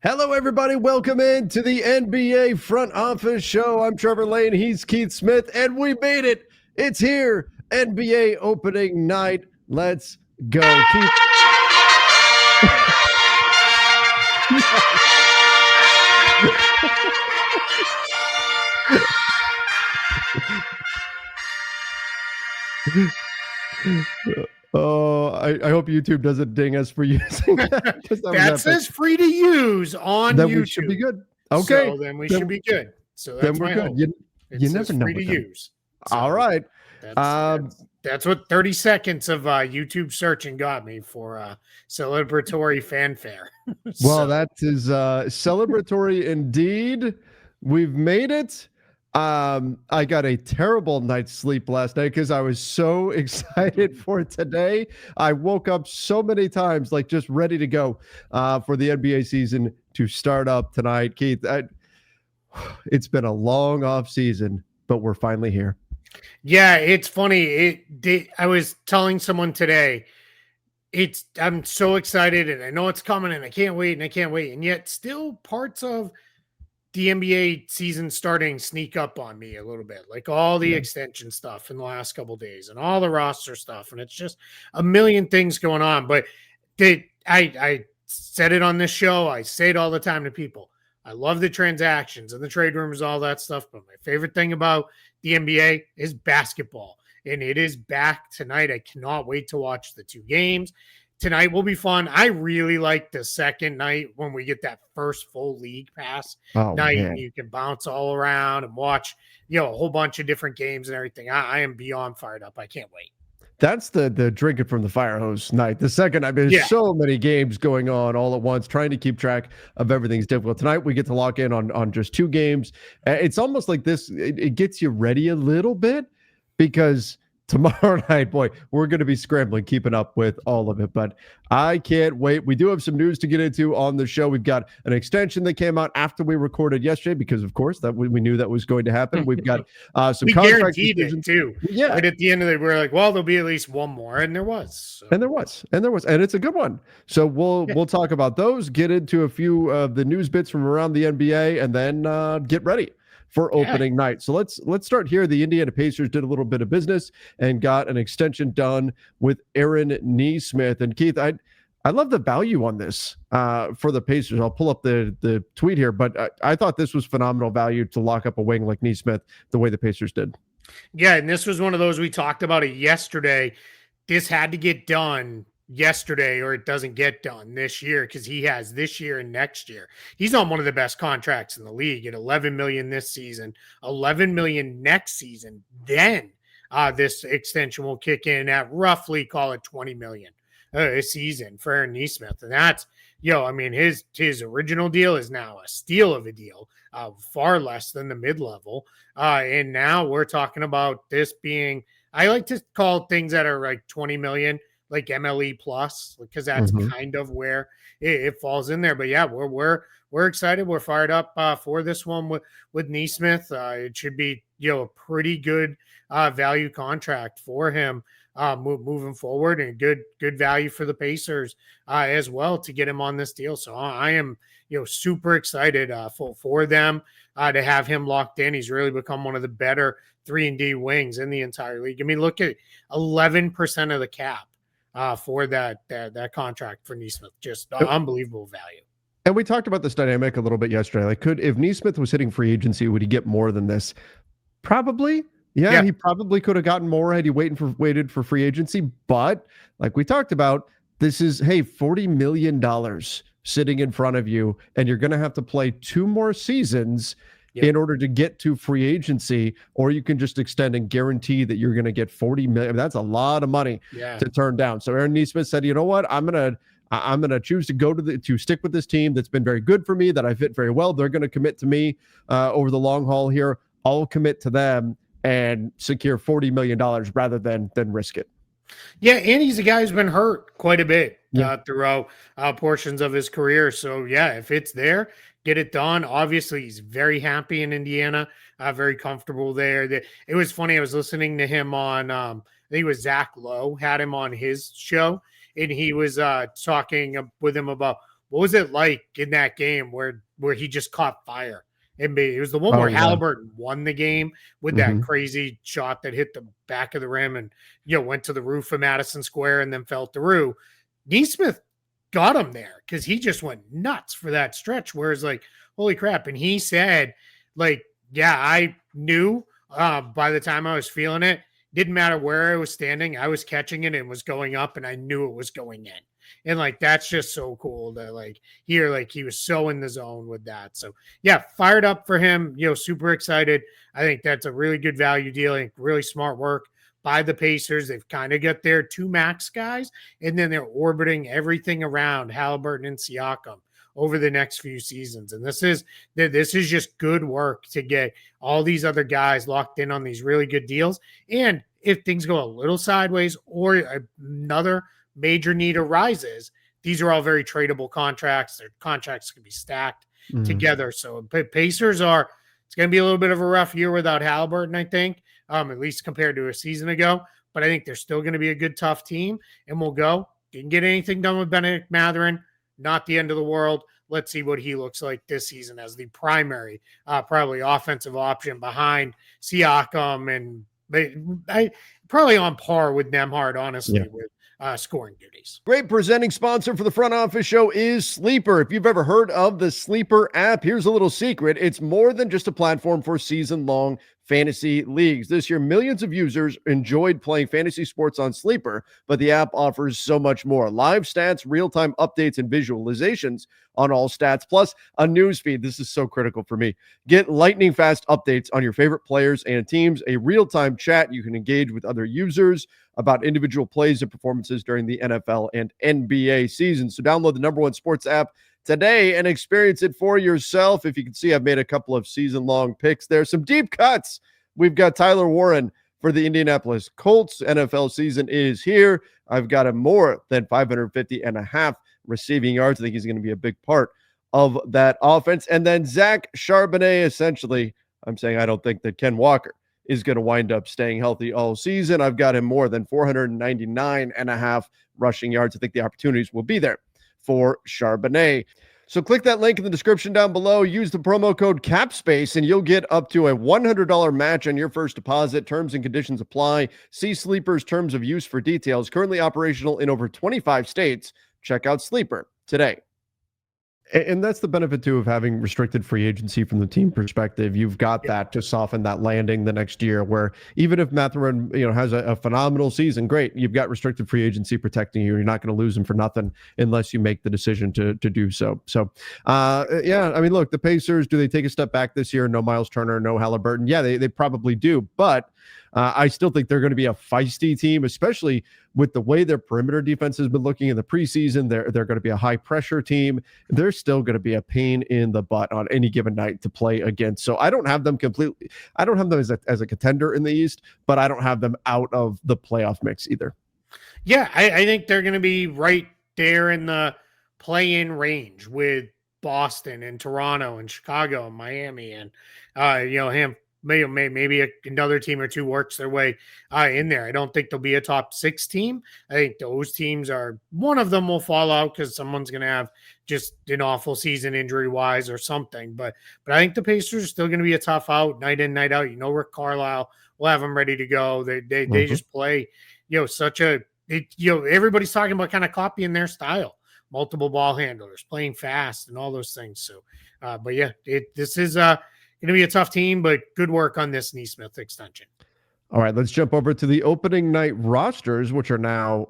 Hello, everybody. Welcome in to the NBA Front Office Show. I'm Trevor Lane. He's Keith Smith, and we made it. It's here. NBA opening night. Let's go. Keith. Oh, I hope YouTube doesn't ding us for using that. That says free to use on then YouTube. We should be good. Okay. So then we should be good. So that's then we're my good. hope. You never know. Free to use. So all right. That's what 30 seconds of YouTube searching got me for celebratory fanfare. Well, that is celebratory indeed. We've made it. I got a terrible night's sleep last night because I was so excited for today. I woke up so many times, like just ready to go for the NBA season to start up tonight. Keith, it's been a long off season, but we're finally here. Yeah, it's funny. I was telling someone today, I'm so excited and I know it's coming and I can't wait. And yet still parts of the NBA season starting sneak up on me a little bit, like all the extension stuff in the last couple of days and all the roster stuff. And it's just a million things going on. But I said it on this show. I say it all the time to people. I love the transactions and the trade rumors, all that stuff. But my favorite thing about the NBA is basketball. And it is back tonight. I cannot wait to watch the two games. Tonight will be fun. I really like the second night when we get that first full league pass night. And you can bounce all around and watch, a whole bunch of different games and everything. I am beyond fired up. I can't wait. That's the drinking from the fire hose night. The second, there's so many games going on all at once. Trying to keep track of everything's difficult. Tonight, we get to lock in on just two games. It's almost like this. It gets you ready a little bit because tomorrow night, boy, we're going to be scrambling, keeping up with all of it. But I can't wait. We do have some news to get into on the show. We've got an extension that came out after we recorded yesterday because, of course, that we knew that was going to happen. We've got some contract decisions too. Yeah. Right at the end of it, we were like, well, there'll be at least one more. And there was. So. And there was. And it's a good one. So we'll talk about those, get into a few of the news bits from around the NBA, and then get ready for opening night. So let's start here. The Indiana Pacers did a little bit of business and got an extension done with Aaron Nesmith. And Keith, I love the value on this for the Pacers. I'll pull up the tweet here, but I thought this was phenomenal value to lock up a wing like Nesmith the way the Pacers did. Yeah, and this was one of those, we talked about it yesterday. This had to get done yesterday or it doesn't get done this year because he has this year and next year. He's on one of the best contracts in the league at $11 million this season, $11 million next season. Then this extension will kick in at roughly, call it $20 million a season for Aaron Nesmith. And that's, his original deal is now a steal of a deal, far less than the mid-level. And now we're talking about this being, I like to call things that are like 20 million, like MLE plus, because that's kind of where it falls in there. But yeah, we're excited. We're fired up for this one with Nesmith. It should be, a pretty good value contract for him moving forward, and good value for the Pacers as well to get him on this deal. So I am, super excited for them to have him locked in. He's really become one of the better 3-and-D wings in the entire league. I mean, look at 11% of the cap for that contract for Nesmith. Just unbelievable value. And we talked about this dynamic a little bit yesterday. Like, if Nesmith was hitting free agency, would he get more than this? Probably. Yeah, he probably could have gotten more had he waited for free agency. But like we talked about, this is, $40 million sitting in front of you, and you're going to have to play 2 more seasons in order to get to free agency, or you can just extend and guarantee that you're going to get $40 million. That's a lot of money to turn down. So Aaron Nesmith said, you know what? I'm going to choose to go to stick with this team that's been very good for me, that I fit very well. They're going to commit to me over the long haul here. I'll commit to them and secure $40 million rather than risk it. Yeah, and he's a guy who's been hurt quite a bit throughout portions of his career. So, yeah, if it's there, get it done. Obviously, he's very happy in Indiana, very comfortable there. It was funny. I was listening to him on, I think it was Zach Lowe, had him on his show, and he was talking with him about what was it like in that game where he just caught fire? It was the one where yeah. Halliburton won the game with that crazy shot that hit the back of the rim and went to the roof of Madison Square and then fell through. Nesmith got him there because he just went nuts for that stretch. Whereas, like, holy crap! And he said, like, yeah, I knew by the time I was feeling it, didn't matter where I was standing, I was catching it and was going up, and I knew it was going in. And like that's just so cool to like hear, like he was so in the zone with that. So yeah, fired up for him, super excited. I think that's a really good value deal. I think really smart work by the Pacers. They've kind of got their two max guys, and then they're orbiting everything around Halliburton and Siakam over the next few seasons. And this is just good work to get all these other guys locked in on these really good deals. And if things go a little sideways or another major need arises, these are all very tradable contracts. Their contracts can be stacked together. So Pacers it's going to be a little bit of a rough year without Halliburton, I think, at least compared to a season ago. But I think they're still going to be a good, tough team. And we'll go. Didn't get anything done with Benedict Mathurin. Not the end of the world. Let's see what he looks like this season as the primary, probably offensive option behind Siakam, and probably on par with Nembhard, honestly, with scoring duties. Great presenting sponsor for the Front Office Show is Sleeper. If you've ever heard of the Sleeper app, here's a little secret. It's more than just a platform for season-long fantasy leagues. This year, millions of users enjoyed playing fantasy sports on Sleeper, but the app offers so much more. Live stats, real-time updates, and visualizations on all stats, plus a news feed. This is so critical for me. Get lightning-fast updates on your favorite players and teams, a real-time chat you can engage with other users about individual plays and performances during the NFL and NBA season. So download the #1 sports app today and experience it for yourself. If you can see, I've made a couple of season-long picks there. Some deep cuts. We've got Tyler Warren for the Indianapolis Colts. NFL season is here. I've got him more than 550.5 receiving yards. I think he's going to be a big part of that offense. And then Zach Charbonnet, essentially, I'm saying I don't think that Ken Walker is going to wind up staying healthy all season. I've got him more than 499.5 rushing yards. I think the opportunities will be there for Charbonnet. So click that link in the description down below. Use the promo code CAPSPACE, and you'll get up to a $100 match on your first deposit. Terms and conditions apply. See Sleeper's terms of use for details. Currently operational in over 25 states. Check out Sleeper today. And that's the benefit, too, of having restricted free agency from the team perspective. You've got that to soften that landing the next year, where even if Mathurin, has a phenomenal season, great, you've got restricted free agency protecting you. You're not going to lose him for nothing unless you make the decision to do so. So, look, the Pacers, do they take a step back this year? No Miles Turner, no Halliburton. Yeah, they probably do. But I still think they're going to be a feisty team, especially with the way their perimeter defense has been looking in the preseason. They're going to be a high pressure team. They're still going to be a pain in the butt on any given night to play against. So I don't have them completely. I don't have them as a contender in the East, but I don't have them out of the playoff mix either. Yeah, I think they're going to be right there in the play-in range with Boston and Toronto and Chicago and Miami and maybe another team or two works their way in there. I don't think there'll be a top 6 team. I think those teams one of them will fall out because someone's going to have just an awful season injury wise or something. But I think the Pacers are still going to be a tough out night in, night out. Rick Carlisle will have them ready to go. They just play, everybody's talking about kind of copying their style. Multiple ball handlers, playing fast, and all those things. So, this is going to be a tough team, but good work on this Nesmith extension. All right, let's jump over to the opening night rosters, which are now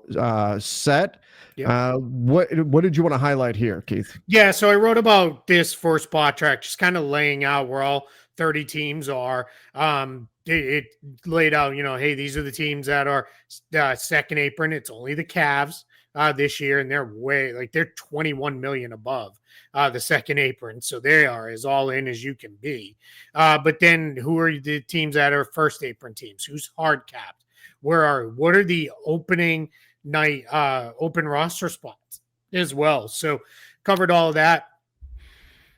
set. Yep. What did you want to highlight here, Keith? Yeah, so I wrote about this for Spot Track, just kind of laying out where all 30 teams are. It laid out, hey, these are the teams that are second apron. It's only the Cavs this year, and they're 21 million above the second apron, so they are as all in as you can be. But then who are the teams that are first apron teams? Who's hard capped? What are the opening night open roster spots as well? So covered all of that.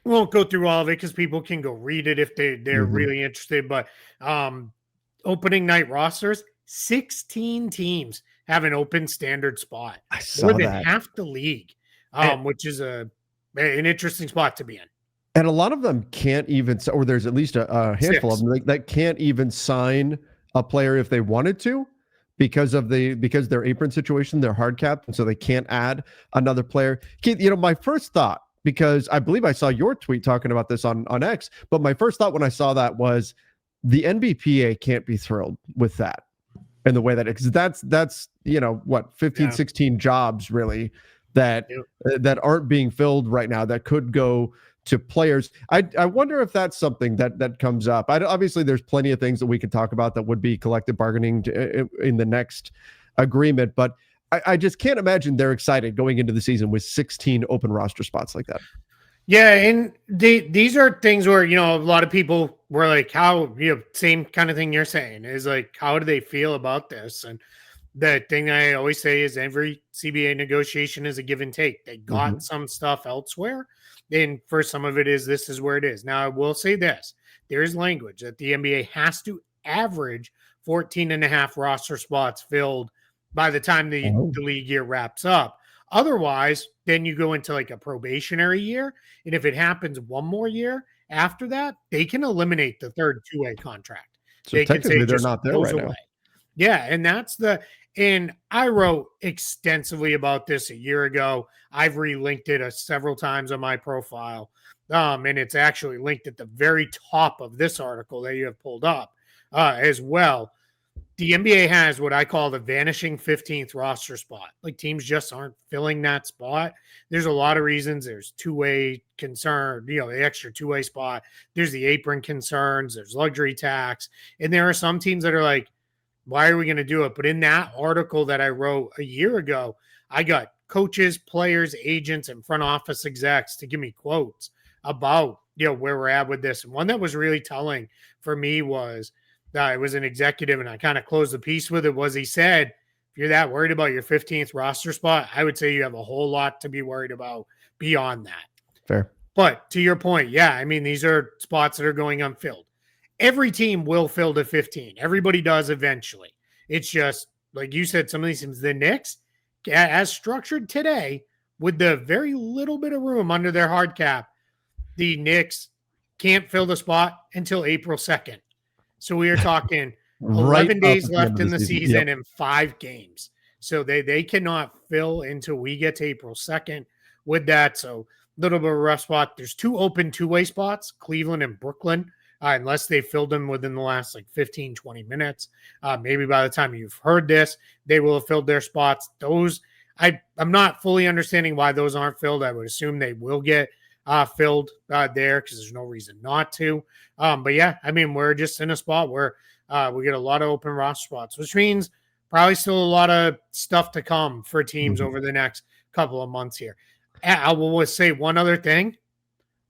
We won't go through all of it because people can go read it if they're really interested. But opening night rosters, 16 teams have an open standard spot. More than half the league, which is a an interesting spot to be in. And a lot of them can't even, or there's at least a handful 6. of them that can't even sign a player if they wanted to because their apron situation, they're hard capped, and so they can't add another player. Keith, my first thought, because I believe I saw your tweet talking about this on X, but my first thought when I saw that was the NBPA can't be thrilled with that and the way that because that's 15, 16 jobs really that aren't being filled right now that could go to players. I wonder if that's something that comes up. Obviously, there's plenty of things that we could talk about that would be collective bargaining in the next agreement, but I just can't imagine they're excited going into the season with 16 open roster spots like that. Yeah, and these are things where, a lot of people were like, how, same kind of thing you're saying is like, how do they feel about this? And the thing I always say is every CBA negotiation is a give and take. They got some stuff elsewhere. And for some of it this is where it is. Now, I will say this. There is language that the NBA has to average 14 and a half roster spots filled by the time the league year wraps up. Otherwise, then you go into like a probationary year. And if it happens one more year after that, they can eliminate the third two-way contract. So they technically, can say they're not there right now. Yeah, and and I wrote extensively about this a year ago. I've relinked it several times on my profile. And it's actually linked at the very top of this article that you have pulled up as well. The NBA has what I call the vanishing 15th roster spot. Like teams just aren't filling that spot. There's a lot of reasons. There's two-way concern, the extra two-way spot. There's the apron concerns. There's luxury tax. And there are some teams that are like, why are we going to do it? But in that article that I wrote a year ago, I got coaches, players, agents, and front office execs to give me quotes about, where we're at with this. And one that was really telling for me was, it was an executive, and I kind of closed the piece with it, was he said, if you're that worried about your 15th roster spot, I would say you have a whole lot to be worried about beyond that. Fair. But to your point, these are spots that are going unfilled. Every team will fill to 15. Everybody does eventually. It's just, like you said, some of these teams, the Knicks, as structured today, with the very little bit of room under their hard cap, the Knicks can't fill the spot until April 2nd. So we are talking 11 days left in the season and 5 games. So they cannot fill until we get to April 2nd with that. So a little bit of a rough spot. There's 2 open two-way spots, Cleveland and Brooklyn, unless they filled them within the last 15, 20 minutes. Maybe by the time you've heard this, they will have filled their spots. Those, I'm not fully understanding why those aren't filled. I would assume they will get filled there because there's no reason not to. But we're just in a spot where we get a lot of open roster spots, which means probably still a lot of stuff to come for teams over the next couple of months here. I will say one other thing.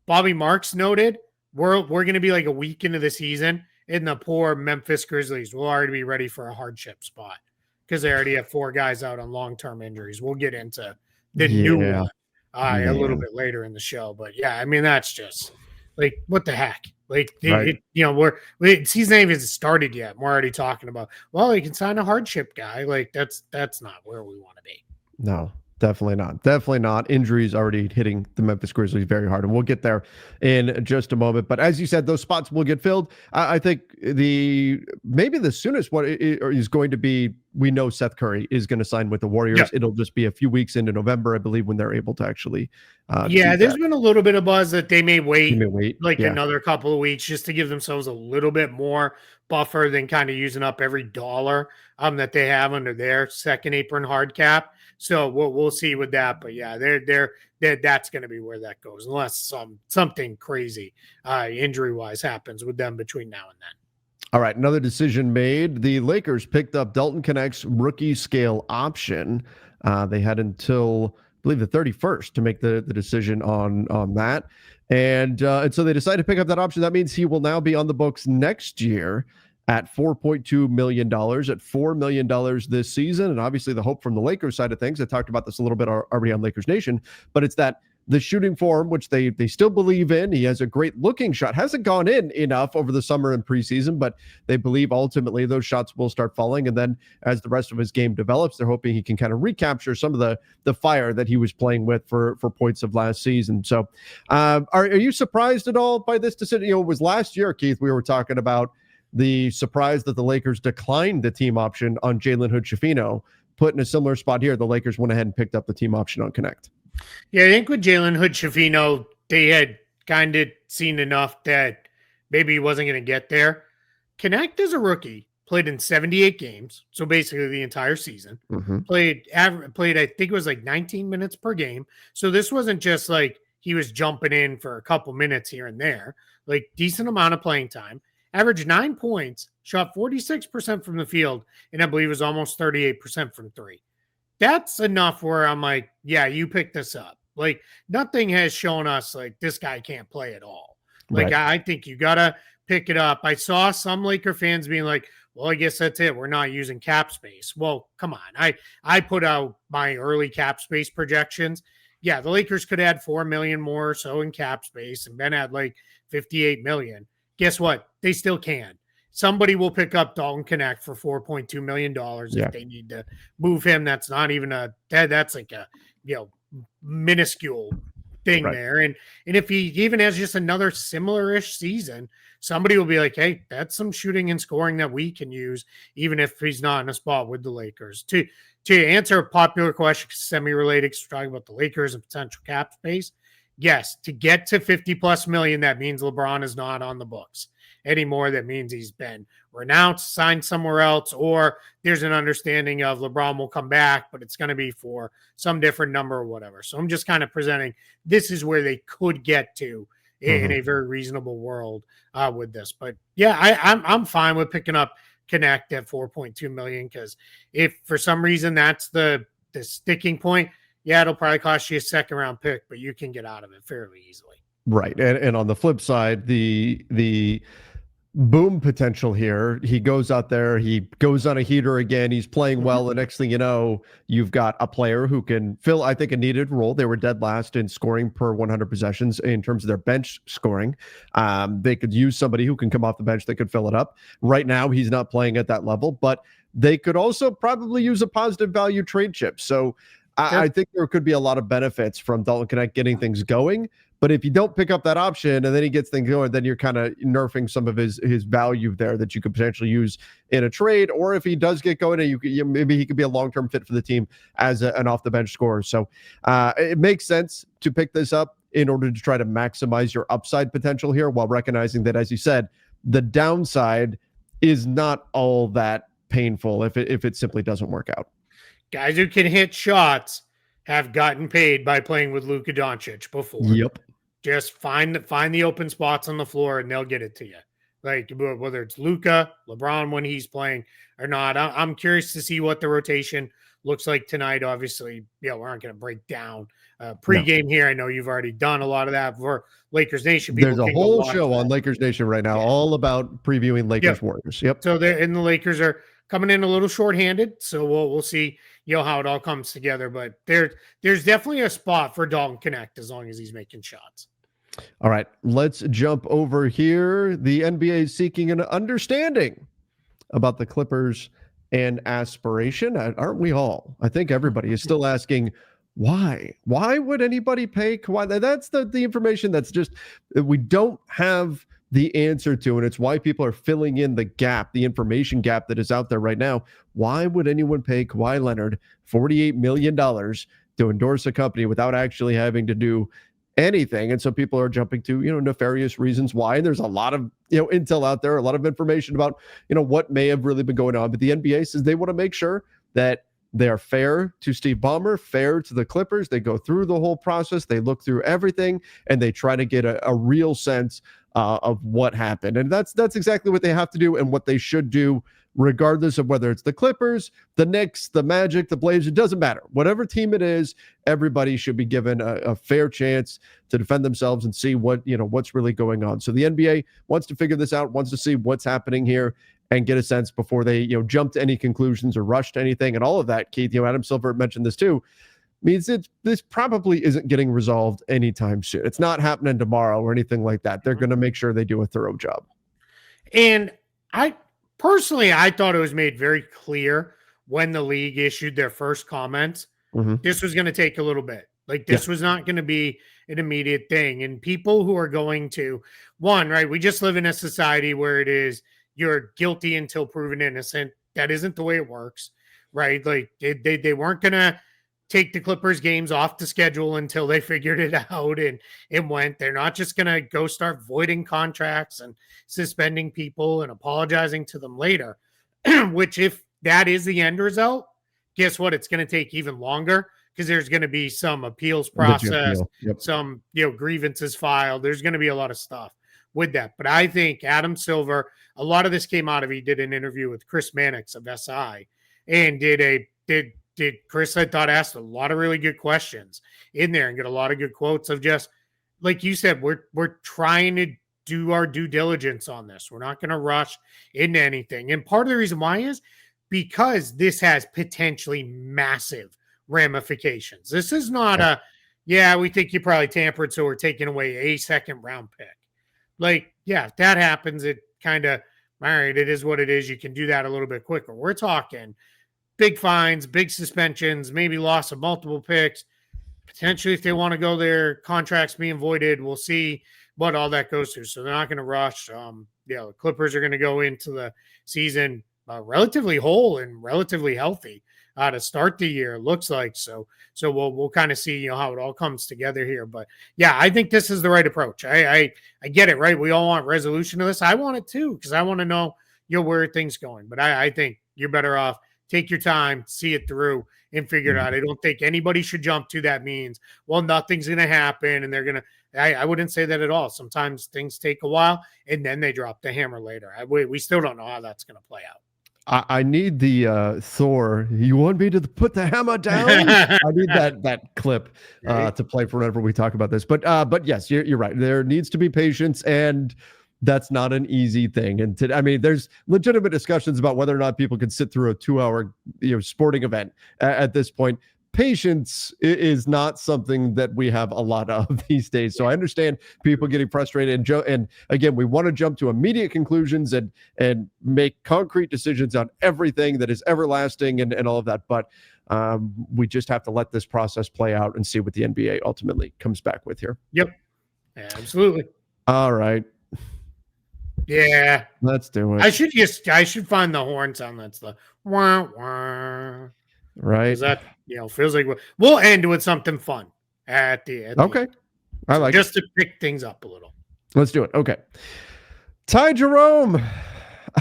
Bobby Marks noted we're going to be like a week into the season, and the poor Memphis Grizzlies will already be ready for a hardship spot because they already have 4 guys out on long-term injuries. We'll get into the new one a little bit later in the show. But that's just like, what the heck? Like, season ain't even started yet. We're already talking about, well, you can sign a hardship guy. Like, that's not where we want to be. No. Definitely not. Definitely not. Injuries already hitting the Memphis Grizzlies very hard, and we'll get there in just a moment. But as you said, those spots will get filled. I think maybe the soonest one is going to be, we know Seth Curry is going to sign with the Warriors. Yep. It'll just be a few weeks into November, I believe, when they're able to actually. There's been a little bit of buzz that they may wait another couple of weeks just to give themselves a little bit more buffer than kind of using up every dollar that they have under their second apron hard cap. So we'll see with that, but that's going to be where that goes, unless something crazy injury wise happens with them between now and then. All right, another decision made. The Lakers picked up Dalton Knecht's rookie scale option. They had until, I believe, the 31st to make the decision on that, and so they decided to pick up that option. That means he will now be on the books next year at $4.2 million, at $4 million this season. And obviously the hope from the Lakers side of things, I talked about this a little bit already on Lakers Nation, but it's that the shooting form, which they still believe in. He has a great looking shot. Hasn't gone in enough over the summer and preseason, but they believe ultimately those shots will start falling. And then as the rest of his game develops, they're hoping he can kind of recapture some of the fire that he was playing with for points of last season. So are you surprised at all by this decision? It was last year, Keith, we were talking about the surprise that the Lakers declined the team option on Jalen Hood-Schifino. Put in a similar spot here, the Lakers went ahead and picked up the team option on Connect. Yeah, I think with Jalen Hood-Schifino, they had kind of seen enough that maybe he wasn't going to get there. Connect as a rookie played in 78 games, so basically the entire season. Played, I think it was like 19 minutes per game. So this wasn't just like he was jumping in for a couple minutes here and there. Like decent amount of playing time. Averaged 9 points, shot 46% from the field, and I believe it was almost 38% from three. That's enough where I'm like, yeah, you picked this up. Like nothing has shown us like this guy can't play at all. Like right. I think you got to pick it up. I saw some Laker fans being like, well, I guess that's it. We're not using cap space. Well, come on. I put out my early cap space projections. Yeah, the Lakers could add 4 million more or so in cap space and Ben had like 58 million. Guess what? They still can. Somebody will pick up Dalton Connect for $4.2 million if they need to move him. That's not even that's like a, minuscule thing right there. And if he even has just another similar-ish season, somebody will be like, hey, that's some shooting and scoring that we can use, even if he's not in a spot with the Lakers. To answer a popular question, semi-related, because we're talking about the Lakers and potential cap space, yes, to get to 50+ million, that means LeBron is not on the books anymore. That means he's been renounced, signed somewhere else, or there's an understanding of LeBron will come back, but it's going to be for some different number or whatever. So I'm just kind of presenting this is where they could get to in a very reasonable world with this. But yeah, I'm fine with picking up Connect at 4.2 million, because if for some reason that's the sticking point, yeah, it'll probably cost you a second round pick, but you can get out of it fairly easily. Right. And on the flip side, the boom potential here, he goes out there, he goes on a heater again, he's playing well. The next thing you know, you've got a player who can fill, I think, a needed role. They were dead last in scoring per 100 possessions in terms of their bench scoring. They could use somebody who can come off the bench that could fill it up. Right now, he's not playing at that level, but they could also probably use a positive value trade chip. So I think there could be a lot of benefits from Dalton Connect getting things going. But if you don't pick up that option and then he gets things going, then you're kind of nerfing some of his value there that you could potentially use in a trade. Or if he does get going, maybe he could be a long-term fit for the team as an off-the-bench scorer. So it makes sense to pick this up in order to try to maximize your upside potential here, while recognizing that, as you said, the downside is not all that painful if it simply doesn't work out. Guys who can hit shots have gotten paid by playing with Luka Doncic before. Yep. Just find the open spots on the floor and they'll get it to you. Like whether it's Luka, LeBron when he's playing or not. I'm curious to see what the rotation looks like tonight. Obviously, we aren't going to break down pregame here. I know you've already done a lot of that for Lakers Nation. There's a whole show on Lakers Nation right now, all about previewing Lakers Warriors. Yep. So the Lakers are coming in a little shorthanded, so we'll see how it all comes together. But there's definitely a spot for Dalton Connect as long as he's making shots. All right, let's jump over here. The NBA is seeking an understanding about the Clippers and aspiration. Aren't we all? I think everybody is still asking, why? Why would anybody pay Kawhi? That's the information that's just we don't have the answer to, and it's why people are filling in the gap, the information gap that is out there right now. Why would anyone pay Kawhi Leonard $48 million to endorse a company without actually having to do anything? And so people are jumping to, nefarious reasons why. And there's a lot of, intel out there, a lot of information about, what may have really been going on. But the NBA says they want to make sure that they are fair to Steve Ballmer, fair to the Clippers. They go through the whole process. They look through everything and they try to get a real sense of what happened. And that's exactly what they have to do and what they should do, regardless of whether it's the Clippers, the Knicks, the Magic, the Blazers. It doesn't matter. Whatever team it is, everybody should be given a fair chance to defend themselves and see what's really going on. So the NBA wants to figure this out, wants to see what's happening here and get a sense before they jump to any conclusions or rush to anything and all of that. Keith, Adam Silver mentioned this too. means this probably isn't getting resolved anytime soon. It's not happening tomorrow or anything like that. They're going to make sure they do a thorough job. And I thought it was made very clear when the league issued their first comments, this was going to take a little bit. Like this was not going to be an immediate thing. And people who are going to, right, we just live in a society where it is you're guilty until proven innocent. That isn't the way it works, right? Like they weren't going to take the Clippers games off the schedule until they figured it out and it went. They're not just going to go start voiding contracts and suspending people and apologizing to them later, which if that is the end result, guess what? It's going to take even longer because there's going to be some appeals process, some grievances filed. There's going to be a lot of stuff with that. But I think Adam Silver, a lot of this came out of, he did an interview with Chris Mannix of SI and did Chris, I thought, asked a lot of really good questions in there and get a lot of good quotes of just, like you said, we're trying to do our due diligence on this. We're not going to rush into anything. And part of the reason why is because this has potentially massive ramifications. This is not we think you probably tampered, so we're taking away a second round pick. Like, yeah, if that happens, it kind of, all right, it is what it is. You can do that a little bit quicker. We're talking big fines, big suspensions, maybe loss of multiple picks. Potentially, if they want to go there, contracts being voided, we'll see what all that goes through. So they're not going to rush. The Clippers are going to go into the season relatively whole and relatively healthy to start the year. It looks like so we'll kind of see how it all comes together here. But yeah, I think this is the right approach. I get it, right? We all want resolution to this. I want it too because I want to know where things going. But I think you're better off. Take your time, see it through, and figure it out. I don't think anybody should jump to that means, well, nothing's going to happen, and they're going to – I wouldn't say that at all. Sometimes things take a while, and then they drop the hammer later. We still don't know how that's going to play out. I need the Thor. You want me to put the hammer down? I need that clip to play for whenever we talk about this. But yes, you're right. There needs to be patience, and – that's not an easy thing. And there's legitimate discussions about whether or not people can sit through a 2-hour, sporting event at this point. Patience is not something that we have a lot of these days. So I understand people getting frustrated. And again, we want to jump to immediate conclusions and make concrete decisions on everything that is everlasting and all of that. But we just have to let this process play out and see what the NBA ultimately comes back with here. Yep. Absolutely. All right. Yeah, let's do it. I should find the horn sound. That's the wah wah. Right. That feels like we'll end with something fun at the end. Okay. I like just to pick things up a little. Let's do it. Okay. Ty Jerome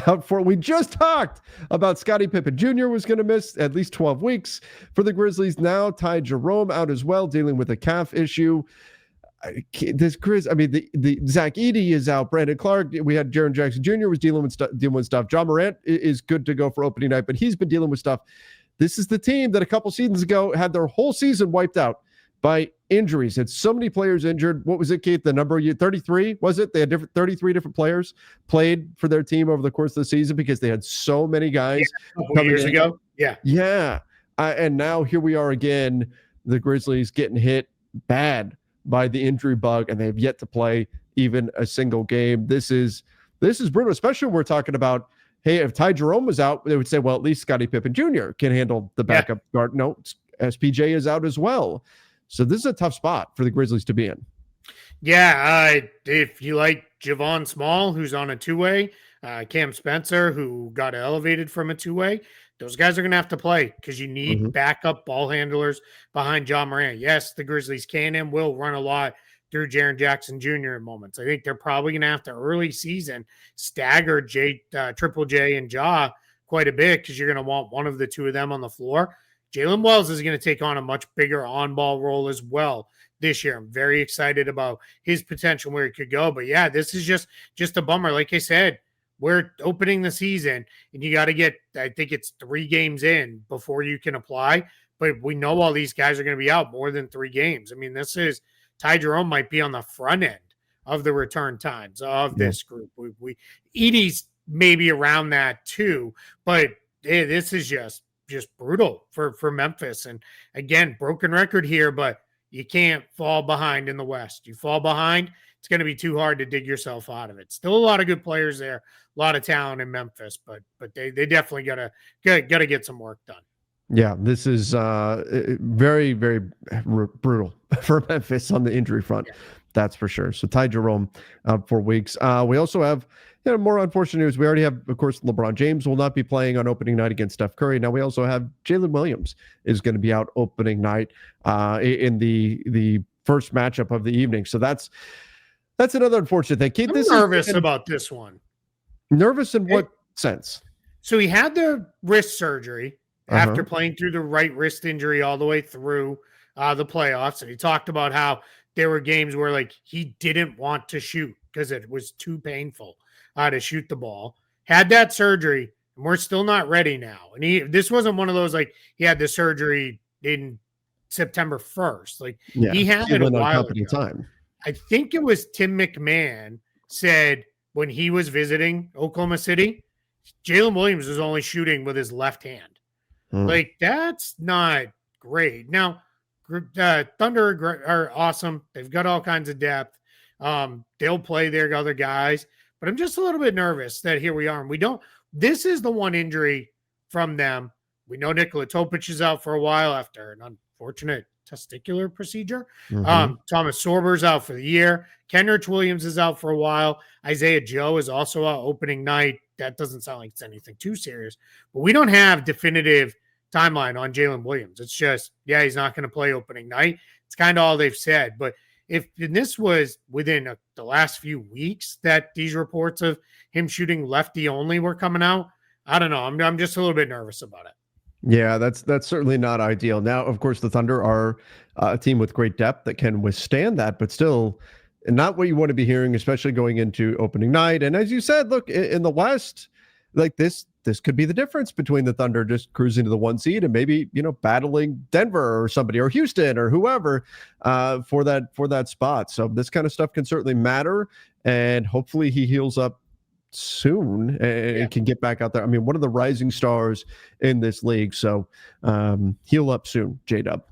out for. We just talked about Scottie Pippen Jr. was going to miss at least 12 weeks for the Grizzlies. Now Ty Jerome out as well, dealing with a calf issue. The Zach Edey is out. Brandon Clark. We had Jaren Jackson Jr. was dealing with stuff. John Morant is good to go for opening night, but he's been dealing with stuff. This is the team that a couple seasons ago had their whole season wiped out by injuries. Had so many players injured. What was it, Keith? The number 33 was it? They had 33 different players played for their team over the course of the season because they had so many guys coming years ago. Yeah. And now here we are again. The Grizzlies getting hit bad by the injury bug, and they've yet to play even a single game. This is brutal, especially when we're talking about, hey, if Ty Jerome was out, they would say, well, at least Scottie Pippen Jr. can handle the backup guard. No, SPJ is out as well. So this is a tough spot for the Grizzlies to be in. Yeah, if you like Javon Small, who's on a two-way, Cam Spencer, who got elevated from a two-way, those guys are going to have to play because you need backup ball handlers behind John Morant. Yes, the Grizzlies can and will run a lot through Jaren Jackson Jr. in moments. I think they're probably going to have to early season stagger Triple J and Ja quite a bit because you're going to want one of the two of them on the floor. Jalen Wells is going to take on a much bigger on-ball role as well this year. I'm very excited about his potential where he could go. But yeah, this is just a bummer. Like I said, we're opening the season and you got to get, I think it's 3 games in before you can apply. But we know all these guys are going to be out more than 3 games. I mean, Ty Jerome might be on the front end of the return times of this group. Edie's maybe around that too, but this is just just brutal for Memphis. And again, broken record here, but you can't fall behind in the West. You fall behind, it's going to be too hard to dig yourself out of it. Still a lot of good players there, a lot of talent in Memphis, but they definitely gotta get some work done. Yeah, this is very, very brutal for Memphis on the injury front. Yeah. That's for sure. So Ty Jerome for weeks. We also have more unfortunate news. We already have, of course, LeBron James will not be playing on opening night against Steph Curry. Now we also have Jalen Williams is going to be out opening night in the first matchup of the evening. So that's another unfortunate thing. Keith, I'm nervous about this one. Nervous in what sense? So he had the wrist surgery after playing through the right wrist injury all the way through the playoffs. And he talked about how there were games where like he didn't want to shoot because it was too painful to shoot the ball. Had that surgery, and we're still not ready now. And this wasn't one of those like he had the surgery in September 1st. Like he had it a while ago. Time. I think it was Tim McMahon said when he was visiting Oklahoma City, Jalen Williams was only shooting with his left hand. Like that's not great. Now, Thunder are awesome. They've got all kinds of depth. They'll play their other guys, but I'm just a little bit nervous that here we are. And this is the one injury from them. We know Nikola Topic is out for a while after an unfortunate testicular procedure. Thomas Sorber's out for the year. Kenrich Williams is out for a while. Isaiah Joe is also out opening night. That doesn't sound like it's anything too serious, but we don't have definitive timeline on Jalen Williams. It's just, he's not going to play opening night. It's kind of all they've said. But if this was within the last few weeks that these reports of him shooting lefty only were coming out, I don't know. I'm just a little bit nervous about it. Yeah, that's certainly not ideal. Now, of course, the Thunder are a team with great depth that can withstand that, but still not what you want to be hearing, especially going into opening night. And as you said, look, in the West, like this could be the difference between the Thunder just cruising to the 1 seed and maybe, battling Denver or somebody or Houston or whoever for that spot. So this kind of stuff can certainly matter, and hopefully he heals up soon and can get back out there. I mean, one of the rising stars in this league. So heal up soon, J-Dub.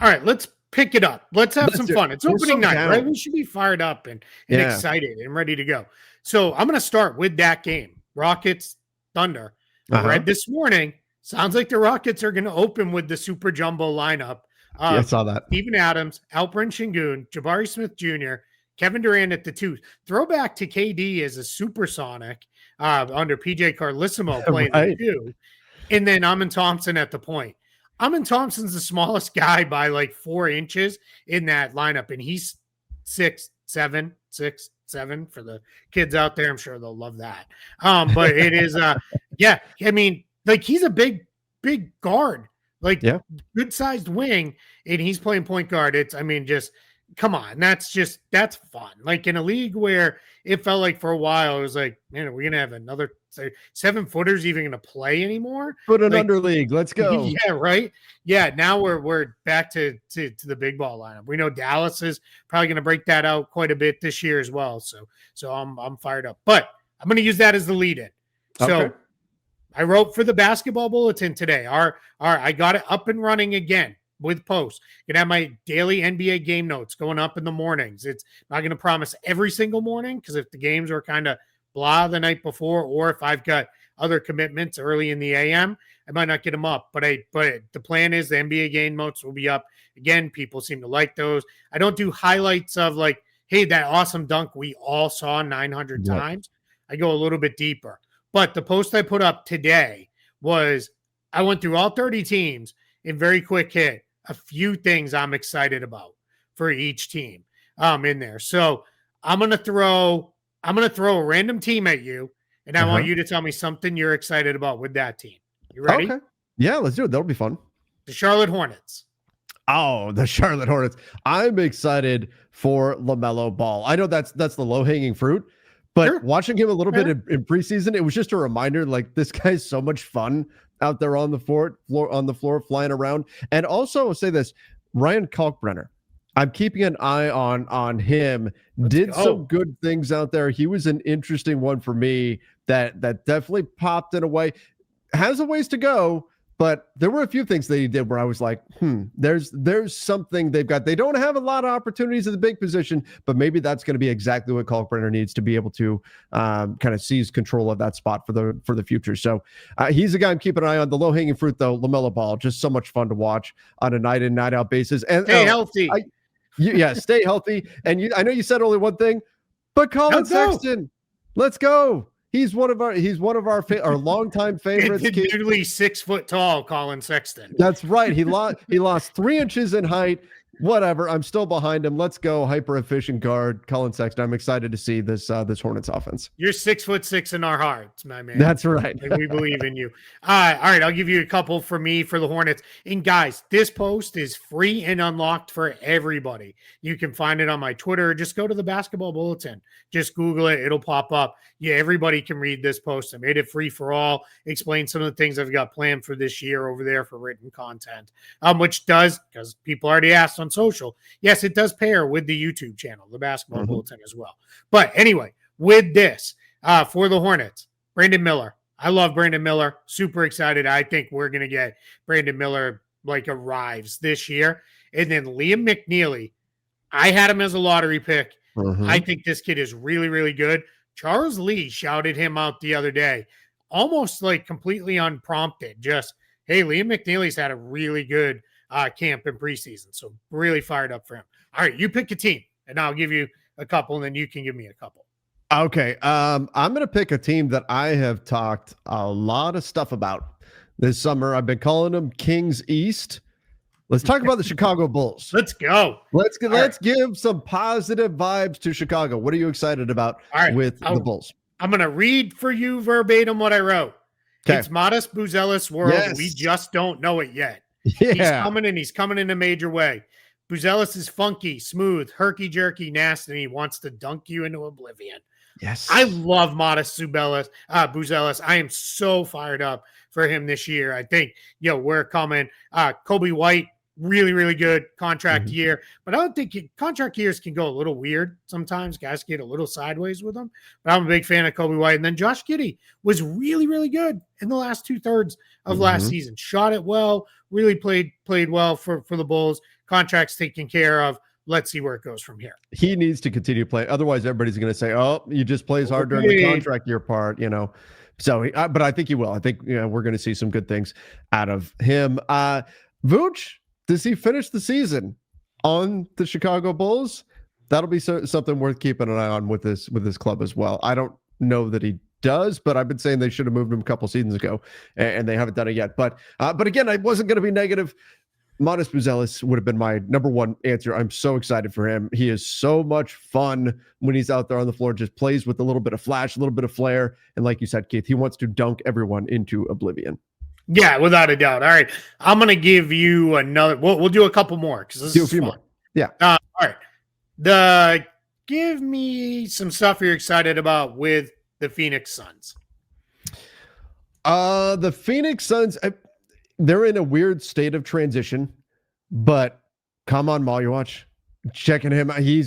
All right, let's pick it up. Let's have some fun. It's opening night, right? We should be fired up and excited and ready to go. So I'm going to start with that game. Rockets, Thunder. I read this morning, sounds like the Rockets are going to open with the super jumbo lineup. I saw that. Steven Adams, Alperen Şengün, Jabari Smith Jr., Kevin Durant at the 2. Throwback to KD as a supersonic under PJ Carlissimo playing the 2. And then Amin Thompson at the point. Amin Thompson's the smallest guy by like 4 inches in that lineup, and he's 6'7", 6'7" for the kids out there. I'm sure they'll love that. But it is, I mean, like he's a big guard, like good sized wing, and he's playing point guard. Just come on. That's fun. Like in a league where it felt like for a while, it was like, man, are we going to have another 7-footers even going to play anymore? Put an under league. Let's go. Yeah. Right. Yeah. Now we're back to the big ball lineup. We know Dallas is probably going to break that out quite a bit this year as well. So I'm fired up, but I'm going to use that as the lead in. So I wrote for the basketball bulletin today. I got it up and running again with posts. You can have my daily NBA game notes going up in the mornings. It's not going to promise every single morning because if the games are kind of blah the night before, or if I've got other commitments early in the AM, I might not get them up. But the plan is the NBA game notes will be up. Again, people seem to like those. I don't do highlights of like, hey, that awesome dunk we all saw 900 times. I go a little bit deeper. But the post I put up today was I went through all 30 teams in very quick hit. A few things I'm excited about for each team in there. So I'm gonna throw a random team at you, and I want you to tell me something you're excited about with that team. You ready? Okay. Yeah, let's do it. That'll be fun. The Charlotte Hornets. Oh, the Charlotte Hornets. I'm excited for LaMelo Ball. I know that's the low-hanging fruit, but watching him a little bit in preseason, it was just a reminder, like, this guy's so much fun out there on the floor, flying around. And also, I'll say this, Ryan Kalkbrenner. I'm keeping an eye on him. Did some good things out there. He was an interesting one for me that definitely popped in a way. Has a ways to go, But there were a few things that he did where I was like, there's something they've got. They don't have a lot of opportunities at the big position, but maybe that's going to be exactly what Kalkbrenner needs to be able to kind of seize control of that spot for the future. So he's a guy I'm keeping an eye on. The low-hanging fruit, though, LaMelo Ball, just so much fun to watch on a night-in, night-out basis. And stay healthy. Stay healthy. And I know you said only one thing, but Colin Sexton, let's go. He's one of our longtime favorites. Literally 6 foot tall, Colin Sexton. That's right. He lost 3 inches in height. Whatever. I'm still behind him. Let's go. Hyper efficient guard, Colin Sexton. I'm excited to see this Hornets offense. You're 6'6" in our hearts, my man. That's right. We believe in you. All right. I'll give you a couple for me for the Hornets. And guys, this post is free and unlocked for everybody. You can find it on my Twitter. Just go to the Basketball Bulletin. Just Google it. It'll pop up. Yeah, everybody can read this post. I made it free for all. Explain some of the things I've got planned for this year over there for written content, which does, because people already asked on social, yes, it does pair with the YouTube channel, the Basketball Bulletin as well. But anyway, with this, for the Hornets, Brandon Miller. I love Brandon Miller. Super excited. I think we're going to get Brandon Miller arrives this year. And then Liam McNeely. I had him as a lottery pick. I think this kid is really, really good. Charles Lee shouted him out the other day, almost completely unprompted. Just, hey, Liam McNeely's had a really good camp in preseason. So really fired up for him. All right, you pick a team, and I'll give you a couple, and then you can give me a couple. Okay. I'm going to pick a team that I have talked a lot of stuff about this summer. I've been calling them Kings East. Let's talk about the Chicago Bulls. Let's go. Let's give some positive vibes to Chicago. What are you excited about with the Bulls? I'm going to read for you verbatim what I wrote. Okay. It's Modest Buzelis world. Yes. We just don't know it yet. Yeah. He's coming in a major way. Buzelis is funky, smooth, herky-jerky, nasty, and he wants to dunk you into oblivion. Yes. I love Modest Buzelis. I am so fired up for him this year. I think, we're coming. Kobe White, really, really good contract year. But I don't think contract years can go a little weird sometimes. Guys get a little sideways with them. But I'm a big fan of Kobe White. And then Josh Giddey was really, really good in the last 2/3 of last season. Shot it well, really played well for the Bulls. Contracts taken care of. Let's see where it goes from here. He needs to continue playing. Otherwise, everybody's going to say, oh, he just plays hard during the contract year part, So, but I think he will. I think we're going to see some good things out of him. Vooch, does he finish the season on the Chicago Bulls? That'll be something worth keeping an eye on with this club as well. I don't know that he does, but I've been saying they should have moved him a couple seasons ago, and they haven't done it yet. But again, I wasn't going to be negative. Modest Buzelis would have been my number one answer. I'm so excited for him. He is so much fun when he's out there on the floor, just plays with a little bit of flash, a little bit of flair. And like you said, Keith, he wants to dunk everyone into oblivion. Yeah, without a doubt. All right. I'm going to give you another. We'll do a couple more because this is a few more. Yeah. All right. Give me some stuff you're excited about with the Phoenix Suns. The Phoenix Suns, they're in a weird state of transition, but come on, Maluach, checking him. We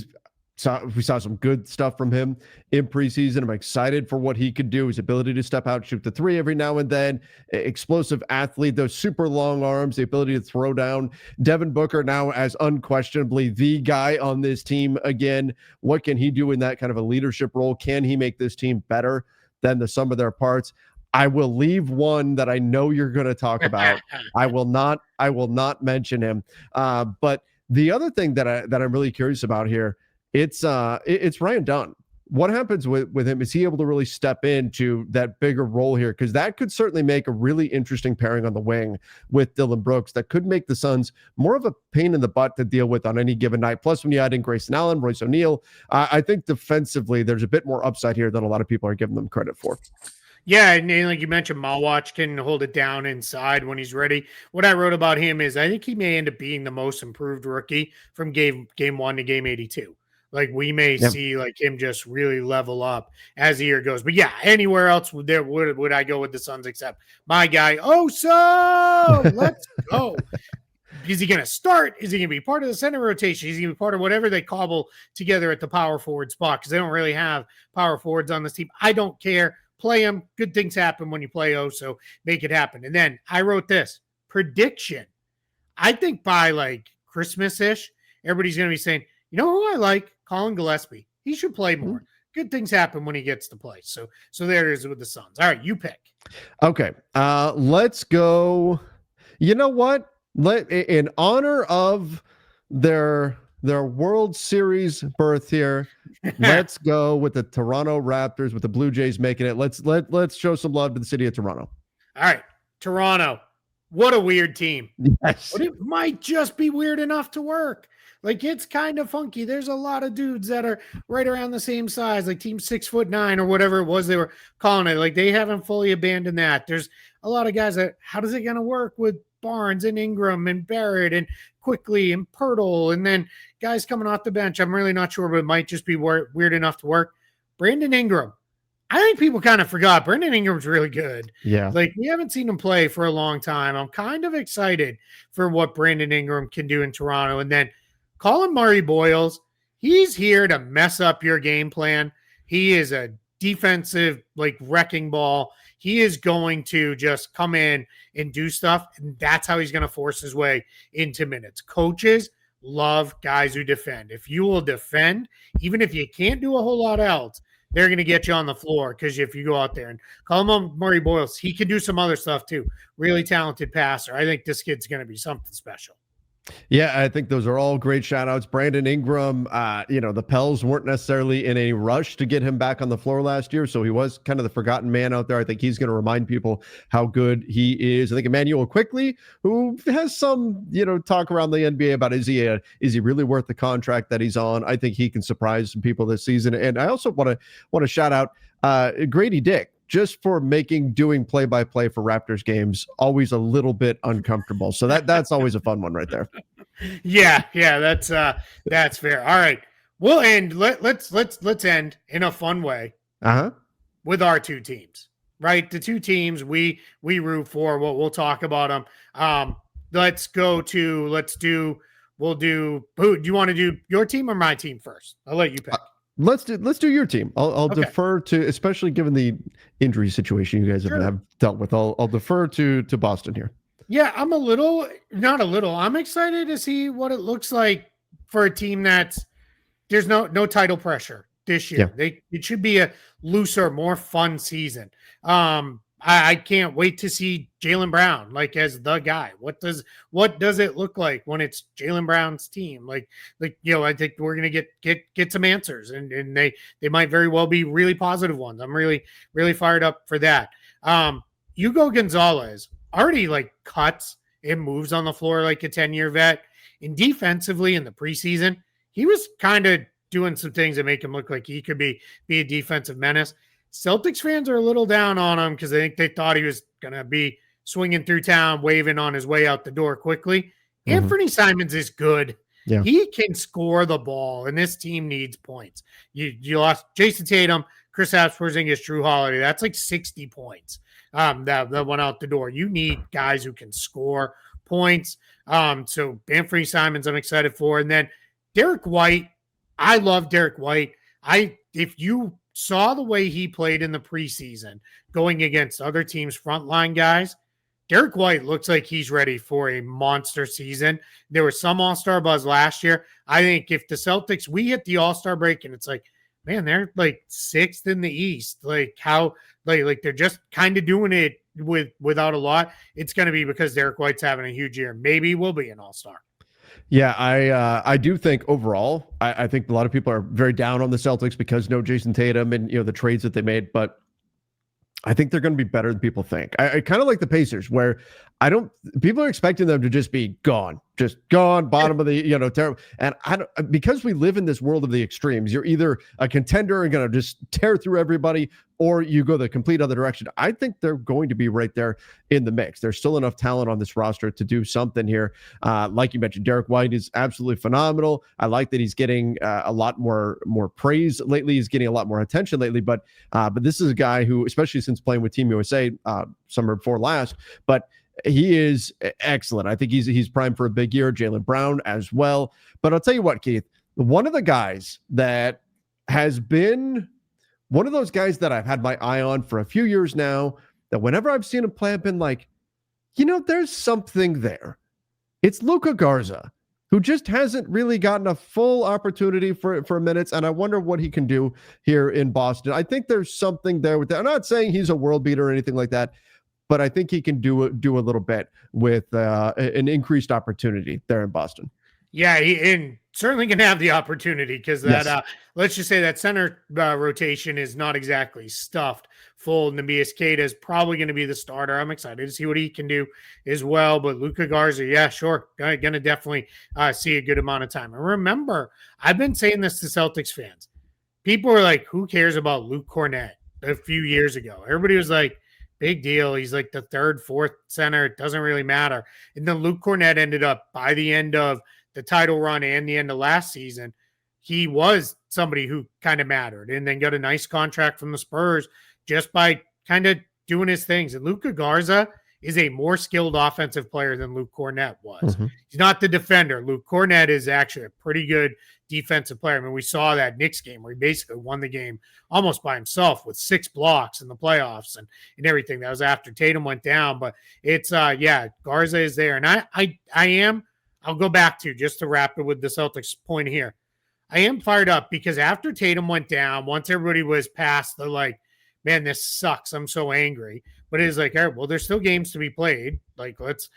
saw some good stuff from him in preseason. I'm excited for what he could do. His ability to step out, shoot the three every now and then, explosive athlete, those super long arms, the ability to throw down. Devin Booker now as unquestionably the guy on this team again. What can he do in that kind of a leadership role? Can he make this team better than the sum of their parts? I will leave one that I know you're going to talk about. I will not mention him. But the other thing that I'm really curious about here, it's Ryan Dunn. What happens with him? Is he able to really step into that bigger role here? Because that could certainly make a really interesting pairing on the wing with Dillon Brooks that could make the Suns more of a pain in the butt to deal with on any given night. Plus, when you add in Grayson Allen, Royce O'Neal, I think defensively there's a bit more upside here than a lot of people are giving them credit for. Yeah, and like you mentioned, Maluach can hold it down inside when he's ready. What I wrote about him is I think he may end up being the most improved rookie from game 1 to game 82. Like we may see him just really level up as the year goes. But yeah, anywhere else would I go with the Suns except my guy? Let's go. Is he going to start? Is he going to be part of the center rotation? Is he going to be part of whatever they cobble together at the power forward spot? Because they don't really have power forwards on this team. I don't care. Play him. Good things happen when you play so make it happen. And then I wrote this. prediction. I think by like Christmas-ish, everybody's going to be saying, you know who I like? Colin Gillespie. He should play more. Good things happen when he gets to play. So there it is with the Suns. All right, you pick. Okay. Let's go. You know what? In honor of their World Series berth here, let's go with the Toronto Raptors, with the Blue Jays making it. Let's show some love to the city of Toronto. All right, Toronto. What a weird team. Yes. But it might just be weird enough to work. Like, it's kind of funky. There's a lot of dudes that are right around the same size, like Team 6'9" or whatever it was they were calling it. Like, they haven't fully abandoned that. There's a lot of guys that, how is it going to work with Barnes and Ingram and Barrett and Quickly and Pirtle, and then guys coming off the bench? I'm really not sure, but it might just be weird enough to work. Brandon Ingram. I think people kind of forgot Brandon Ingram's really good. Yeah. Like, we haven't seen him play for a long time. I'm kind of excited for what Brandon Ingram can do in Toronto. And then Colin Murray-Boyles, he's here to mess up your game plan. He is a defensive, like, wrecking ball. He is going to just come in and do stuff, and that's how he's going to force his way into minutes. Coaches love guys who defend. If you will defend, even if you can't do a whole lot else, they're going to get you on the floor, because if you go out there and Colin Murray-Boyles, he can do some other stuff too. Really talented passer. I think this kid's going to be something special. Yeah, I think those are all great shout outs. Brandon Ingram, the Pels weren't necessarily in a rush to get him back on the floor last year, so he was kind of the forgotten man out there. I think he's going to remind people how good he is. I think Emmanuel Quickly, who has some, talk around the NBA about is he really worth the contract that he's on? I think he can surprise some people this season. And I also want to shout out Grady Dick, just for doing play-by-play for Raptors games always a little bit uncomfortable. So that's always a fun one right there. Yeah, that's fair. All right, we'll end. Let's end in a fun way. With our two teams, right? The two teams we root for. We'll talk about them. We'll do. Who do you want to do? Your team or my team first? I'll let you pick. Let's do your team. I'll defer to, especially given the injury situation you guys have dealt with. I'll defer to Boston here. Yeah, I'm I'm excited to see what it looks like for a team there's no title pressure this year. Yeah. It should be a looser, more fun season. I can't wait to see Jaylen Brown like as the guy. What does it look like when it's Jaylen Brown's team? I think we're gonna get some answers, and they might very well be really positive ones. I'm really, really fired up for that. Hugo Gonzalez already cuts and moves on the floor like a 10-year vet. And defensively in the preseason, he was kind of doing some things that make him look like he could be a defensive menace. Celtics fans are a little down on him because I think they thought he was going to be swinging through town, waving on his way out the door quickly. Mm-hmm. Anthony Simons is good. Yeah. He can score the ball, and this team needs points. You lost Jason Tatum, Kristaps Porzingis, Drew Holiday. That's like 60 points that went out the door. You need guys who can score points. So Anthony Simons I'm excited for. And then Derek White. I love Derek White. If you saw the way he played in the preseason going against other teams' frontline guys, Derek White looks like he's ready for a monster season. There was some all-star buzz last year. I think if the Celtics, we hit the all-star break and it's like, man, they're like 6th in the East. Like how, like they're just kind of doing it without a lot. It's going to be because Derek White's having a huge year. Maybe he will be an all-star. Yeah, I do think overall, I think a lot of people are very down on the Celtics because no Jason Tatum and the trades that they made, but I think they're going to be better than people think. I kind of like the Pacers, where people are expecting them to just be gone, bottom of the, terrible. And because we live in this world of the extremes, you're either a contender and going to just tear through everybody, or you go the complete other direction. I think they're going to be right there in the mix. There's still enough talent on this roster to do something here. Like you mentioned, Derek White is absolutely phenomenal. I like that he's getting a lot more praise lately. He's getting a lot more attention lately, but this is a guy who, especially since playing with Team USA summer before last, but he is excellent. I think he's primed for a big year. Jaylen Brown as well. But I'll tell you what, Keith, one of the guys that has been one of those guys that I've had my eye on for a few years now, that whenever I've seen him play, I've been like, There's something there. It's Luka Garza, who just hasn't really gotten a full opportunity for minutes, and I wonder what he can do here in Boston. I think there's something there with that. I'm not saying he's a world beater or anything like that, but I think he can do a little bit with an increased opportunity there in Boston. Yeah, and certainly can have the opportunity because that Yes. let's just say that center rotation is not exactly stuffed full. Neemias Queta is probably going to be the starter. I'm excited to see what he can do as well. But Luka Garza, yeah, sure, going to definitely see a good amount of time. And remember, I've been saying this to Celtics fans. People are like, "Who cares about Luke Cornett?" A few years ago, everybody was like, "Big deal. He's like the third, fourth center. It doesn't really matter." And then Luke Cornett ended up by the end of the title run and the end of last season, he was somebody who kind of mattered and then got a nice contract from the Spurs just by kind of doing his things. And Luka Garza is a more skilled offensive player than Luke Cornett was. Mm-hmm. He's not the defender. Luke Cornett is actually a pretty good defensive player. I mean, we saw that Knicks game where he basically won the game almost by himself with 6 blocks in the playoffs and everything. That was after Tatum went down. But it's Garza is there. And I'll go back to just to wrap it with the Celtics point here. I am fired up because after Tatum went down, once everybody was past the like, man, this sucks. I'm so angry. But it is like, all right, well, there's still games to be played. Like, let's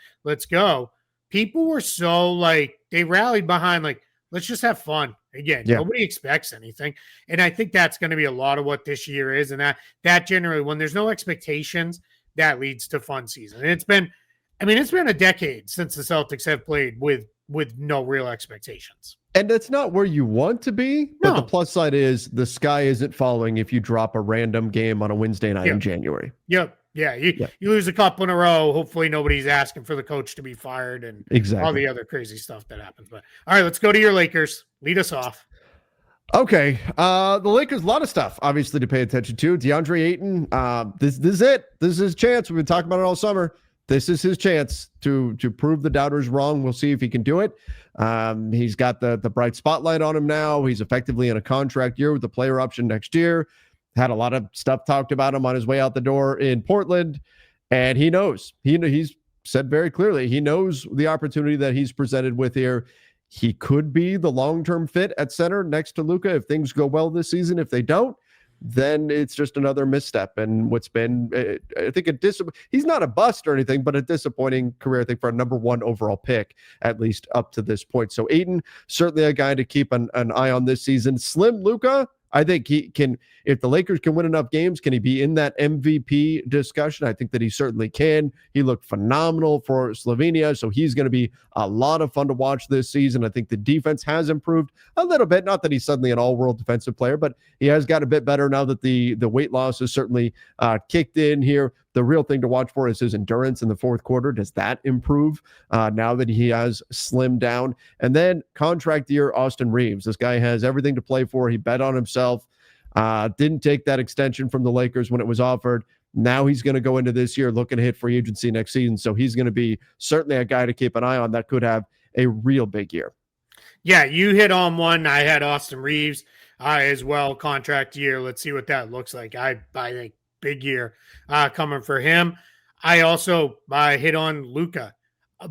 go. People were so like, they rallied behind like, let's just have fun again. Yeah. Nobody expects anything. And I think that's going to be a lot of what this year is. And that generally, when there's no expectations, that leads to fun season. And it's been a decade since the Celtics have played with no real expectations. And that's not where you want to be. But the plus side is the sky isn't falling if you drop a random game on a Wednesday night in January. Yep. Yeah. You lose a couple in a row. Hopefully nobody's asking for the coach to be fired and all the other crazy stuff that happens. But all right, let's go to your Lakers. Lead us off. Okay. The Lakers, a lot of stuff, obviously, to pay attention to. DeAndre Ayton, this is it. This is his chance. We've been talking about it all summer. This is his chance to prove the doubters wrong. We'll see if he can do it. He's got the bright spotlight on him now. He's effectively in a contract year with the player option next year. Had a lot of stuff talked about him on his way out the door in Portland. And he knows. He's said very clearly, he knows the opportunity that he's presented with here. He could be the long-term fit at center next to Luka if things go well this season. If they don't, then it's just another misstep. And what's been, I think, he's not a bust or anything, but a disappointing career, I think, for a number 1 overall pick, at least up to this point. So Ayton, certainly a guy to keep an eye on this season. Slim Luka, I think he can, if the Lakers can win enough games, can he be in that MVP discussion? I think that he certainly can. He looked phenomenal for Slovenia, so he's going to be a lot of fun to watch this season. I think the defense has improved a little bit. Not that he's suddenly an all-world defensive player, but he has got a bit better now that the weight loss has certainly kicked in here. The real thing to watch for is his endurance in the fourth quarter. Does that improve now that he has slimmed down? And then contract year, Austin Reeves. This guy has everything to play for. He bet on himself. Didn't take that extension from the Lakers when it was offered. Now he's going to go into this year looking to hit free agency next season. So he's going to be certainly a guy to keep an eye on that could have a real big year. Yeah, you hit on one. I had Austin Reeves as well, contract year. Let's see what that looks like. I think big year coming for him. I also hit on Luka.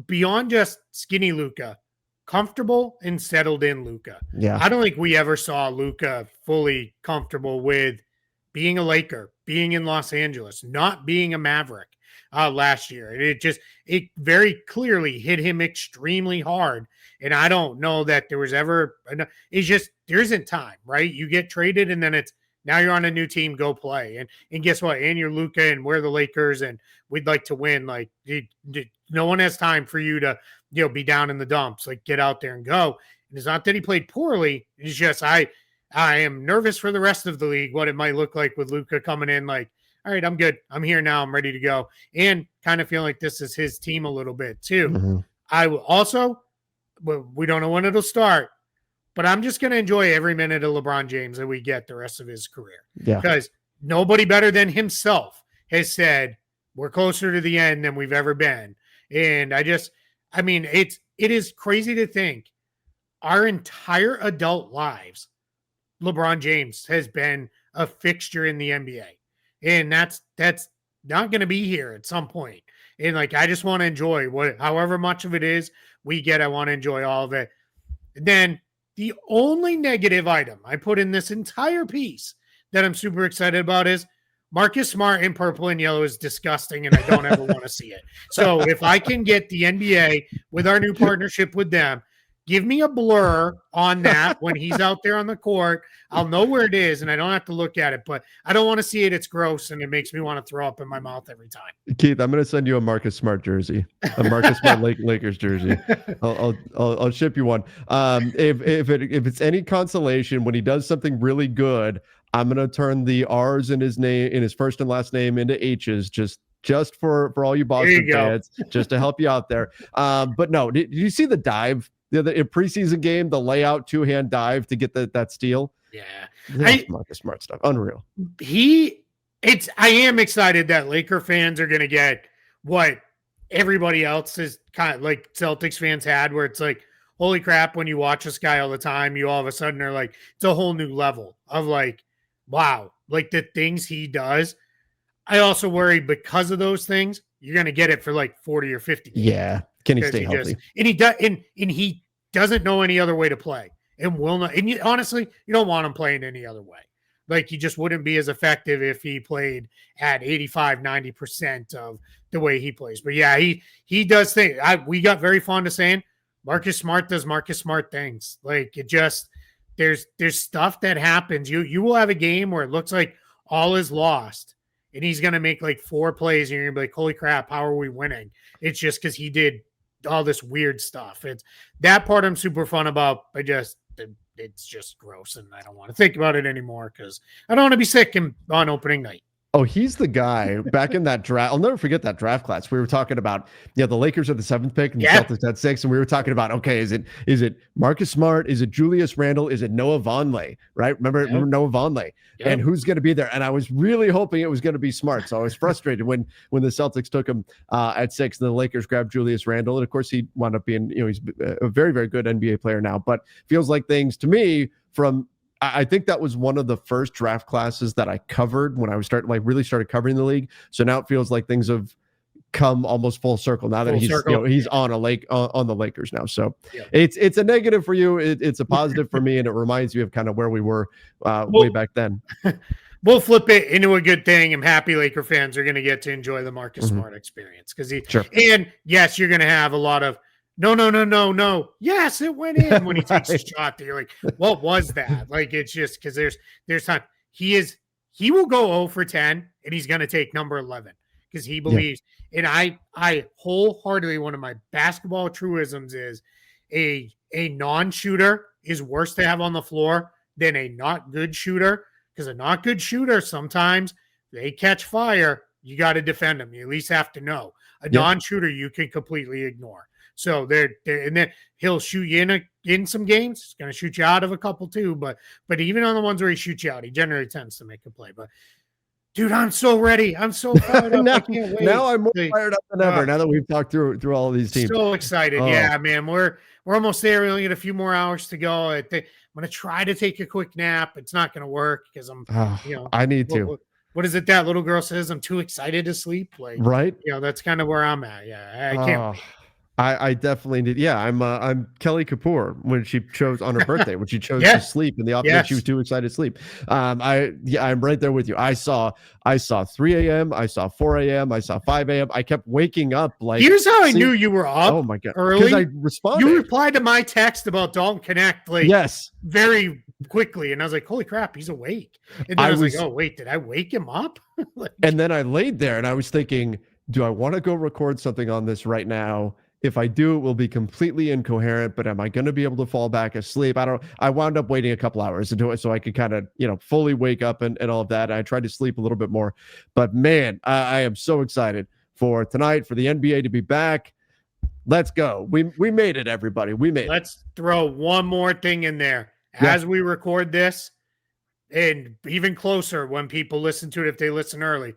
Beyond just skinny Luka, comfortable and settled in Luka. Yeah. I don't think we ever saw Luka fully comfortable with being a Laker, being in Los Angeles, not being a Maverick last year. It very clearly hit him extremely hard. And I don't know that there was ever, it's just, there isn't time, right? You get traded and then it's, now you're on a new team, go play. And guess what? And you're Luka and we're the Lakers and we'd like to win. Like no one has time for you to, be down in the dumps, like get out there and go. And it's not that he played poorly. It's just, I am nervous for the rest of the league, what it might look like with Luka coming in like, all right, I'm good. I'm here now. I'm ready to go. And kind of feeling like this is his team a little bit too. Mm-hmm. I will also, we don't know when it'll start, but I'm just going to enjoy every minute of LeBron James that we get the rest of his career. Yeah. Because nobody better than himself has said, we're closer to the end than we've ever been. And it is crazy to think our entire adult lives, LeBron James has been a fixture in the NBA. And that's not going to be here at some point. And like, I just want to enjoy however much of it is we get. I want to enjoy all of it. And then the only negative item I put in this entire piece that I'm super excited about is Marcus Smart in purple and yellow is disgusting, and I don't ever want to see it. So if I can get the NBA with our new partnership with them, give me a blur on that when he's out there on the court. I'll know where it is, and I don't have to look at it. But I don't want to see it. It's gross, and it makes me want to throw up in my mouth every time. Keith, I'm going to send you a Marcus Smart jersey, a Marcus Smart Lakers jersey. I'll ship you one. If it's any consolation, when he does something really good, I'm going to turn the R's in his name, in his first and last name, into H's, just for all you Boston fans, just to help you out there. But no, did you see the dive? The preseason game, the layout 2-hand dive to get that steal. Yeah, Marcus Smart stuff, unreal. I am excited that Laker fans are going to get what everybody else is kind of like Celtics fans had, where it's like, holy crap, when you watch this guy all the time, you all of a sudden are like, it's a whole new level of like, wow, like the things he does. I also worry because of those things, you're going to get it for like 40 or 50 games. Yeah. Can he stay healthy? And he doesn't know any other way to play and will not. And honestly, you don't want him playing any other way. Like, he just wouldn't be as effective if he played at 85, 90% of the way he plays. But yeah, he does things. We got very fond of saying Marcus Smart does Marcus Smart things. Like, it just, there's stuff that happens. You will have a game where it looks like all is lost, and he's going to make like 4 plays, and you're going to be like, holy crap, how are we winning? It's just because he did all this weird stuff. It's that part I'm super fun about. It's just gross, and I don't want to think about it anymore because I don't want to be sick on opening night. Oh, he's the guy back in that draft. I'll never forget that draft class. We were talking about, the Lakers are the 7th pick and the Celtics had 6. And we were talking about, okay, is it Marcus Smart? Is it Julius Randle? Is it Noah Vonleh? Right? Remember Noah Vonleh? Yep. And who's going to be there? And I was really hoping it was going to be Smart. So I was frustrated when the Celtics took him at 6 and the Lakers grabbed Julius Randle. And of course, he wound up being, he's a very, very good NBA player now. But feels like things to me I think that was one of the first draft classes that I covered when I was really started covering the league. So now it feels like things have come almost full circle now that he's on the Lakers now. So it's a negative for you. It's a positive for me. And it reminds me of kind of where we were way back then. We'll flip it into a good thing. I'm happy Laker fans are going to get to enjoy the Marcus Smart experience and yes, you're going to have a lot of, no. Yes, it went in when he takes a shot. That you're like, what was that? Like, it's just because there's time. He will go 0 for 10 and he's going to take number 11 because he believes. And I wholeheartedly, one of my basketball truisms is a non-shooter is worse to have on the floor than a not good shooter, because a not good shooter, sometimes they catch fire. You got to defend them. You at least have to know. A non-shooter you can completely ignore. So and then he'll shoot you in some games. He's going to shoot you out of a couple too. But even on the ones where he shoots you out, he generally tends to make a play. But dude, I'm so ready. I'm so fired up. I can't wait. Now I'm more fired up than ever. Now that we've talked through all of these teams, so excited. Yeah, man, we're almost there. We only got a few more hours to go. I'm going to try to take a quick nap. It's not going to work because I need to. What is it that little girl says? I'm too excited to sleep. Like, right? That's kind of where I'm at. Yeah, I can't wait. I definitely did. Yeah, I'm Kelly Kapoor when she chose on her birthday, when she chose to sleep in the office. She was too excited to sleep. I'm right there with you. I saw 3 a.m. I saw 4 a.m. I saw 5 a.m. I kept waking up like. Here's how I knew you were up. Oh my god! Early. Because I responded. You replied to my text about Dalton Connect very quickly, and I was like, "Holy crap, he's awake!" And then I was like, "Oh wait, did I wake him up?" And then I laid there, and I was thinking, "Do I want to go record something on this right now?" If I do, it will be completely incoherent, but am I going to be able to fall back asleep? I wound up waiting a couple hours to do it so I could kind of, fully wake up and all of that. I tried to sleep a little bit more, but man, I am so excited for tonight, for the NBA to be back. Let's go. We made it, everybody. We made it. Let's throw one more thing in there as we record this, and even closer when people listen to it, if they listen early.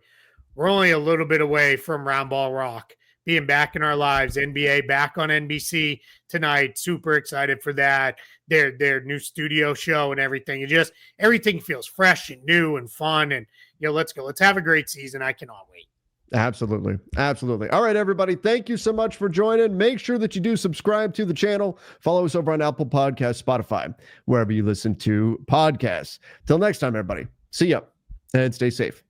We're only a little bit away from Round Ball Rock being back in our lives. NBA back on NBC tonight. Super excited for that. Their new studio show and everything. Everything feels fresh and new and fun. And let's go. Let's have a great season. I cannot wait. Absolutely. Absolutely. All right, everybody. Thank you so much for joining. Make sure that you do subscribe to the channel. Follow us over on Apple Podcasts, Spotify, wherever you listen to podcasts. Till next time, everybody. See ya and stay safe.